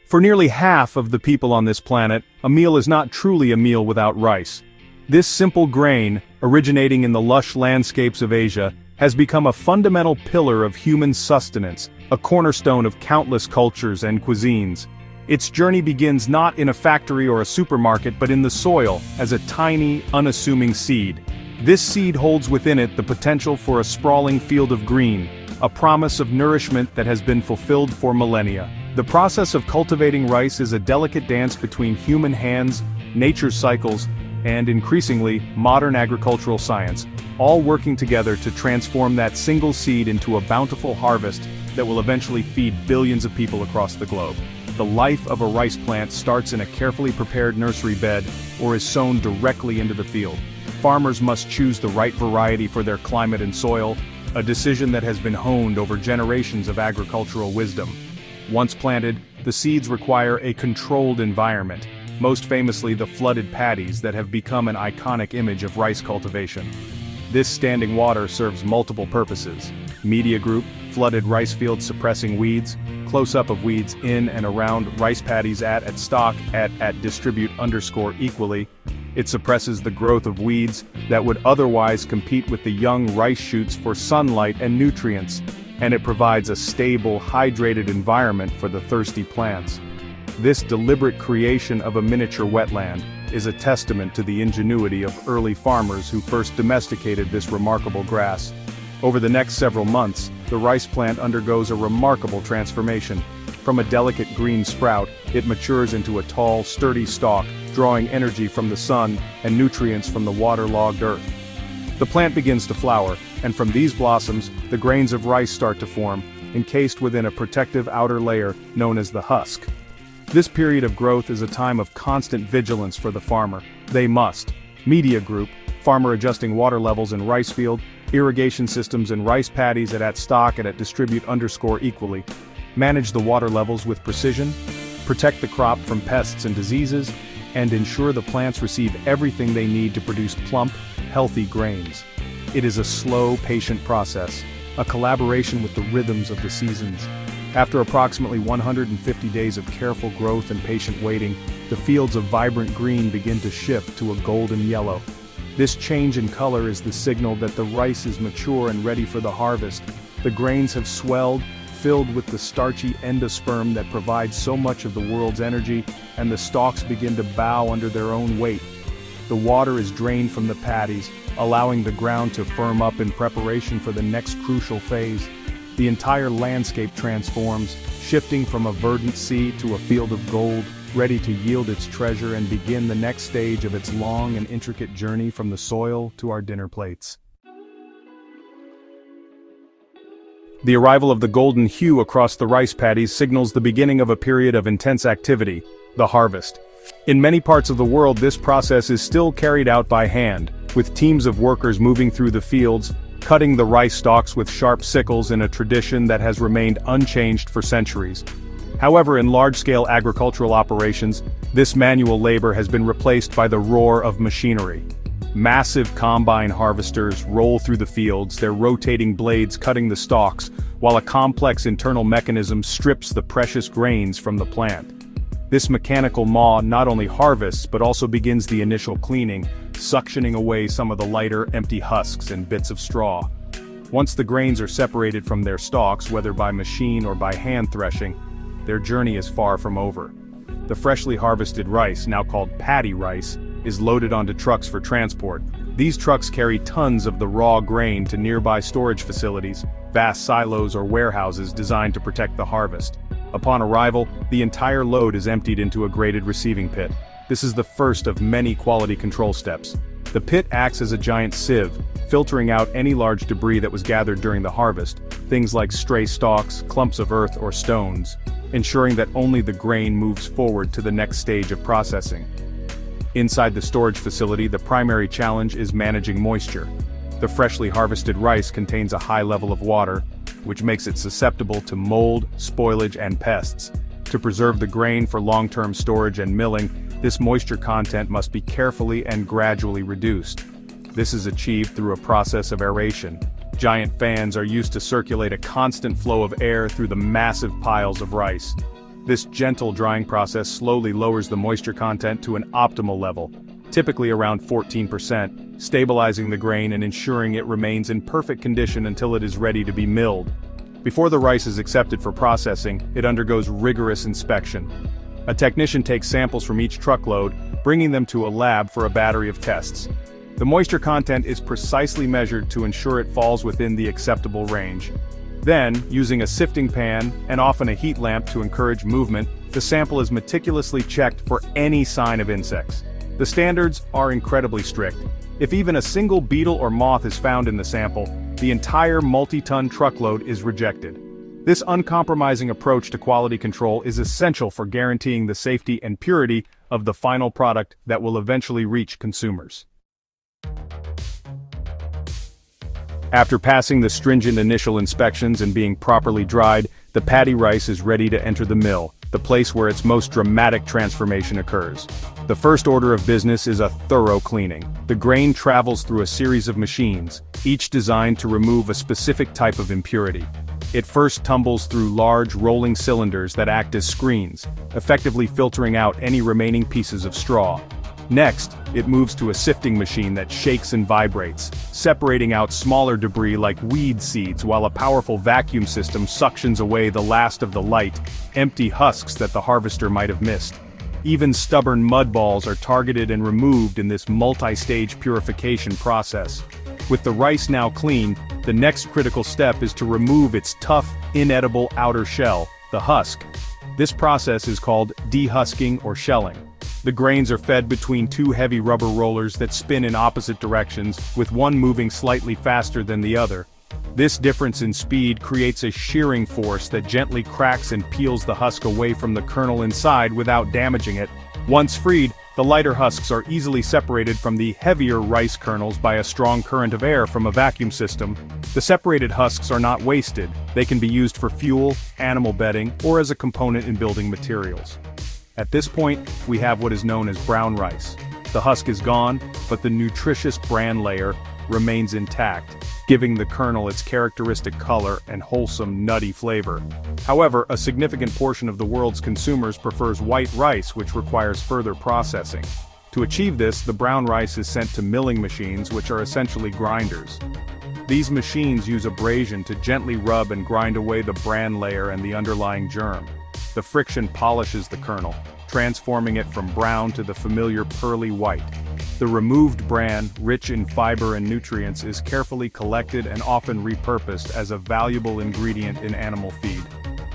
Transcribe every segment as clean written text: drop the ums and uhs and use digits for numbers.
For nearly half of the people on this planet, a meal is not truly a meal without rice. This simple grain, originating in the lush landscapes of Asia, has become a fundamental pillar of human sustenance, a cornerstone of countless cultures and cuisines. Its journey begins not in a factory or a supermarket but in the soil, as a tiny, unassuming seed. This seed holds within it the potential for a sprawling field of green, a promise of nourishment that has been fulfilled for millennia. The process of cultivating rice is a delicate dance between human hands, nature's cycles, and increasingly, modern agricultural science, all working together to transform that single seed into a bountiful harvest that will eventually feed billions of people across the globe. The life of a rice plant starts in a carefully prepared nursery bed or is sown directly into the field. Farmers must choose the right variety for their climate and soil, a decision that has been honed over generations of agricultural wisdom. Once planted, the seeds require a controlled environment, most famously the flooded paddies that have become an iconic image of rice cultivation. This standing water serves multiple purposes. Media group, flooded rice fields suppressing weeds, close-up of weeds in and around rice paddies at Stalk at distribute_equally. It suppresses the growth of weeds that would otherwise compete with the young rice shoots for sunlight and nutrients, and it provides a stable, hydrated environment for the thirsty plants. This deliberate creation of a miniature wetland is a testament to the ingenuity of early farmers who first domesticated this remarkable grass. Over the next several months, the rice plant undergoes a remarkable transformation. From a delicate green sprout, it matures into a tall, sturdy stalk, drawing energy from the sun and nutrients from the waterlogged earth. The plant begins to flower, and from these blossoms, the grains of rice start to form, encased within a protective outer layer known as the husk. This period of growth is a time of constant vigilance for the farmer. They must. Media group, farmer adjusting water levels in rice field, irrigation systems in rice paddies at Stalk and at distribute_equally. Manage the water levels with precision, protect the crop from pests and diseases, and ensure the plants receive everything they need to produce plump, healthy grains. It is a slow, patient process, a collaboration with the rhythms of the seasons. After approximately 150 days of careful growth and patient waiting, the fields of vibrant green begin to shift to a golden yellow. This change in color is the signal that the rice is mature and ready for the harvest. The grains have swelled, filled with the starchy endosperm that provides so much of the world's energy, and the stalks begin to bow under their own weight. The water is drained from the paddies, allowing the ground to firm up in preparation for the next crucial phase. The entire landscape transforms, shifting from a verdant sea to a field of gold, ready to yield its treasure and begin the next stage of its long and intricate journey from the soil to our dinner plates. The arrival of the golden hue across the rice paddies signals the beginning of a period of intense activity, the harvest. In many parts of the world, this process is still carried out by hand, with teams of workers moving through the fields, cutting the rice stalks with sharp sickles in a tradition that has remained unchanged for centuries. However, in large-scale agricultural operations, this manual labor has been replaced by the roar of machinery. Massive combine harvesters roll through the fields, their rotating blades cutting the stalks, while a complex internal mechanism strips the precious grains from the plant. This mechanical maw not only harvests but also begins the initial cleaning, suctioning away some of the lighter, empty husks and bits of straw. Once the grains are separated from their stalks, whether by machine or by hand threshing, their journey is far from over. The freshly harvested rice, now called paddy rice, is loaded onto trucks for transport. These trucks carry tons of the raw grain to nearby storage facilities, vast silos or warehouses designed to protect the harvest. Upon arrival, the entire load is emptied into a graded receiving pit. This is the first of many quality control steps. The pit acts as a giant sieve, filtering out any large debris that was gathered during the harvest, things like stray stalks, clumps of earth, or stones, ensuring that only the grain moves forward to the next stage of processing. Inside the storage facility, the primary challenge is managing moisture. The freshly harvested rice contains a high level of water, which makes it susceptible to mold, spoilage, and pests. To preserve the grain for long-term storage and milling, this moisture content must be carefully and gradually reduced. This is achieved through a process of aeration. Giant fans are used to circulate a constant flow of air through the massive piles of rice. This gentle drying process slowly lowers the moisture content to an optimal level, typically around 14%, stabilizing the grain and ensuring it remains in perfect condition until it is ready to be milled. Before the rice is accepted for processing, it undergoes rigorous inspection. A technician takes samples from each truckload, bringing them to a lab for a battery of tests. The moisture content is precisely measured to ensure it falls within the acceptable range. Then, using a sifting pan and often a heat lamp to encourage movement, the sample is meticulously checked for any sign of insects. The standards are incredibly strict. If even a single beetle or moth is found in the sample, the entire multi-ton truckload is rejected. This uncompromising approach to quality control is essential for guaranteeing the safety and purity of the final product that will eventually reach consumers. After passing the stringent initial inspections and being properly dried, the paddy rice is ready to enter the mill, the place where its most dramatic transformation occurs. The first order of business is a thorough cleaning. The grain travels through a series of machines, each designed to remove a specific type of impurity. It first tumbles through large rolling cylinders that act as screens, effectively filtering out any remaining pieces of straw. Next, it moves to a sifting machine that shakes and vibrates, separating out smaller debris like weed seeds while a powerful vacuum system suctions away the last of the light, empty husks that the harvester might have missed. Even stubborn mud balls are targeted and removed in this multi-stage purification process. With the rice now clean, the next critical step is to remove its tough, inedible outer shell, the husk. This process is called dehusking or shelling. The grains are fed between two heavy rubber rollers that spin in opposite directions, with one moving slightly faster than the other. This difference in speed creates a shearing force that gently cracks and peels the husk away from the kernel inside without damaging it. Once freed, the lighter husks are easily separated from the heavier rice kernels by a strong current of air from a vacuum system. The separated husks are not wasted. They can be used for fuel, animal bedding, or as a component in building materials. At this point, we have what is known as brown rice. The husk is gone, but the nutritious bran layer remains intact, giving the kernel its characteristic color and wholesome, nutty flavor. However, a significant portion of the world's consumers prefers white rice, which requires further processing. To achieve this, the brown rice is sent to milling machines, which are essentially grinders. These machines use abrasion to gently rub and grind away the bran layer and the underlying germ. The friction polishes the kernel, transforming it from brown to the familiar pearly white. The removed bran, rich in fiber and nutrients, is carefully collected and often repurposed as a valuable ingredient in animal feed.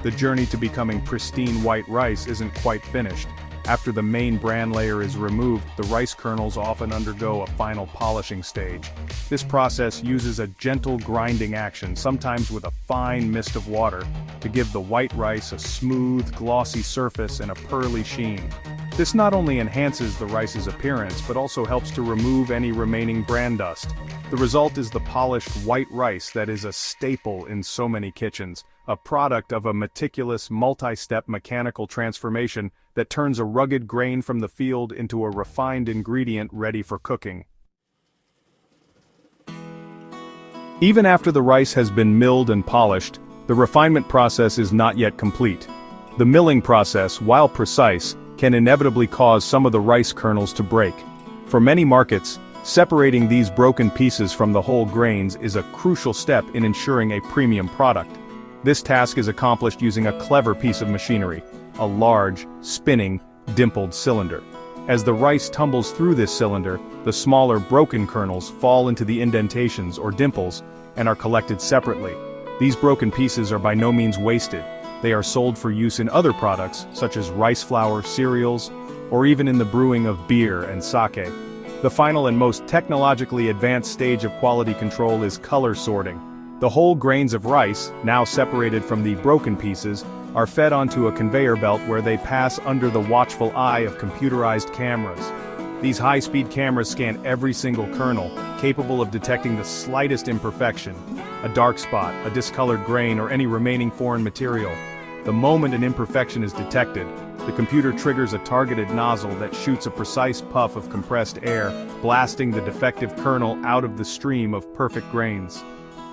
The journey to becoming pristine white rice isn't quite finished. After the main bran layer is removed, the rice kernels often undergo a final polishing stage. This process uses a gentle grinding action, sometimes with a fine mist of water, to give the white rice a smooth, glossy surface and a pearly sheen. This not only enhances the rice's appearance, but also helps to remove any remaining bran dust. The result is the polished white rice that is a staple in so many kitchens, a product of a meticulous, multi-step mechanical transformation that turns a rugged grain from the field into a refined ingredient ready for cooking. Even after the rice has been milled and polished, the refinement process is not yet complete. The milling process, while precise, can inevitably cause some of the rice kernels to break. For many markets, separating these broken pieces from the whole grains is a crucial step in ensuring a premium product. This task is accomplished using a clever piece of machinery, a large, spinning, dimpled cylinder. As the rice tumbles through this cylinder, the smaller broken kernels fall into the indentations or dimples and are collected separately. These broken pieces are by no means wasted. They are sold for use in other products, such as rice flour, cereals, or even in the brewing of beer and sake. The final and most technologically advanced stage of quality control is color sorting. The whole grains of rice, now separated from the broken pieces, are fed onto a conveyor belt where they pass under the watchful eye of computerized cameras. These high-speed cameras scan every single kernel, capable of detecting the slightest imperfection, a dark spot, a discolored grain, or any remaining foreign material. The moment an imperfection is detected, the computer triggers a targeted nozzle that shoots a precise puff of compressed air, blasting the defective kernel out of the stream of perfect grains.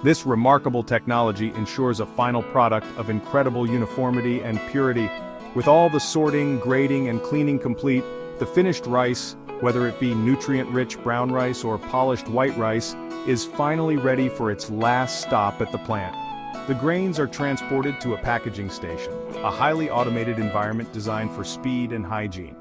This remarkable technology ensures a final product of incredible uniformity and purity, With all the sorting, grading, and cleaning complete, the finished rice, whether it be nutrient-rich brown rice or polished white rice, is finally ready for its last stop at the plant. The grains are transported to a packaging station, a highly automated environment designed for speed and hygiene.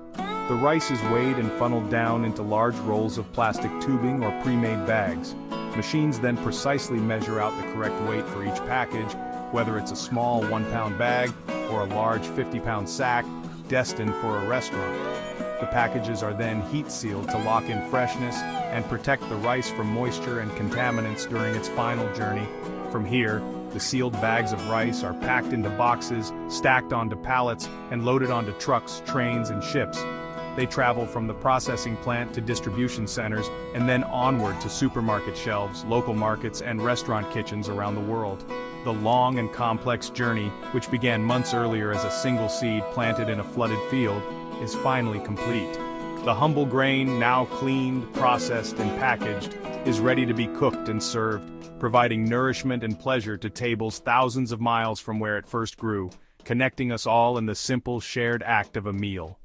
The rice is weighed and funneled down into large rolls of plastic tubing or pre-made bags. Machines then precisely measure out the correct weight for each package, whether it's a small 1-pound bag or a large 50-pound sack destined for a restaurant. The packages are then heat-sealed to lock in freshness and protect the rice from moisture and contaminants during its final journey. From here, the sealed bags of rice are packed into boxes, stacked onto pallets, and loaded onto trucks, trains, and ships. They travel from the processing plant to distribution centers and then onward to supermarket shelves, local markets, and restaurant kitchens around the world. The long and complex journey, which began months earlier as a single seed planted in a flooded field, is finally complete. The humble grain, now cleaned, processed, and packaged, is ready to be cooked and served, providing nourishment and pleasure to tables thousands of miles from where it first grew, connecting us all in the simple shared act of a meal.